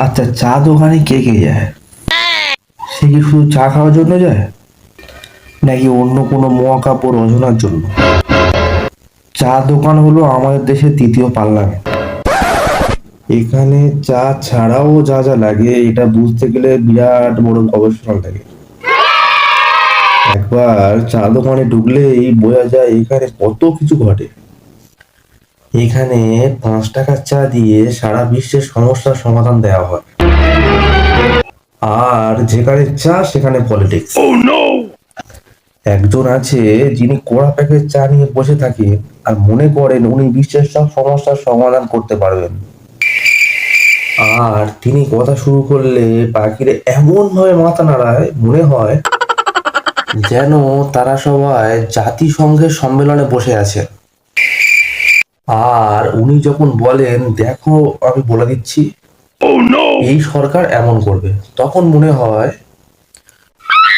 আচ্ছা, চা দোকানে কে কে যায়? সে কি শুধু চা খাওয়ার জন্য যায়, নাকি অন্য কোনো মহাকাব্য রচনার জন্য? চা দোকান হলো আমাদের দেশের তৃতীয় পার্লামেন্ট। এখানে চা ছাড়াও যা যা লাগে এটা বুঝতে গেলে বিরাট বড় গবেষণা লাগে। একবার চা দোকানে ঢুকলেই বোঝা যায় এখানে কত কিছু ঘটে। এখানে 5 টাকার চা দিয়ে সারা বিশ্বের সমস্যার সমাধান দেওয়া হয়। আর যেখানে চা সেখানে পলিটিক্স। একজন আছে যিনি কড়া প্যাকেট চা নিয়ে বসে থাকেন আর মনে করেন উনি বিশ্বের সব সমস্যার সমাধান করতে পারবেন। আর তিনি কথা শুরু করলে বাকিরা এমন ভাবে মাথা নাড়ায় মনে হয় যেন তারা সবাই জাতিসংঘের সম্মেলনে বসে আছে। আর উনি যখন বলেন, দেখো আমি বলে দিচ্ছি এই সরকার এমন করবে, তখন মনে হয়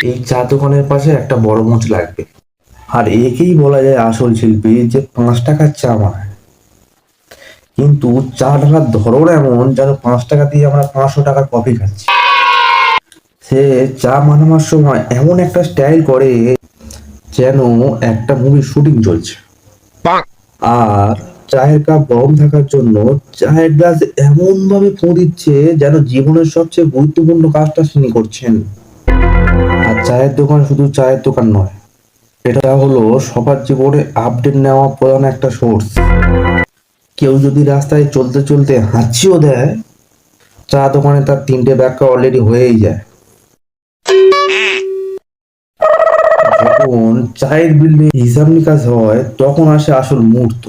এই চা দোকানের পাশে একটা বড় মঞ্চ লাগবে। আর একেই বলা যায় আসল শিল্পী, যে 5 টাকার চা বানায়, কিন্তু চা ঢালার ধরন এমন যেন 5 টাকা দিয়ে আমরা 500 টাকার কফি খাচ্ছি। সে চা বানানোর সময় এমন একটা স্টাইল করে যেন একটা মুভির শুটিং চলছে। আর চায়ের কাপ গরম থাকার জন্য চায়ের গ্লাস এমন ভাবে ফোঁ দিচ্ছে যেন জীবনের সবচেয়ে গুরুত্বপূর্ণ কাজটা তিনি করছেন। আর চায়ের দোকান শুধু চায়ের দোকান নয়, এটা হলো সবার জীবনে আপডেট নেওয়া প্রধান একটা সোর্স। কেউ যদি রাস্তায় চলতে চলতে হাঁচিও দেয়, চা দোকানে তার 3টে ব্যাখ্যা অলরেডি হয়েই যায়। যখন চায়ের বিলে হিসাব নিকাশ হয় তখন আসে আসল মুহূর্ত।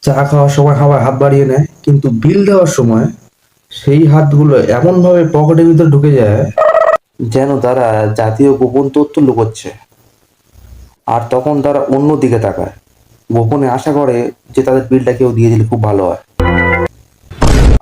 চা খাওয়ার সময় সবাই হাত বাড়িয়ে নেয়, কিন্তু বিল দেওয়ার সময় সেই হাতগুলো এমন ভাবে পকেটের ভিতর ঢুকে যায় যেন তারা জাতীয় গোপন তথ্য লুকোচ্ছে। আর তখন তারা অন্য দিকে তাকায়, গোপনে আশা করে যে তাদের বিলটা কেউ দিয়ে দিলে খুব ভালো হয়।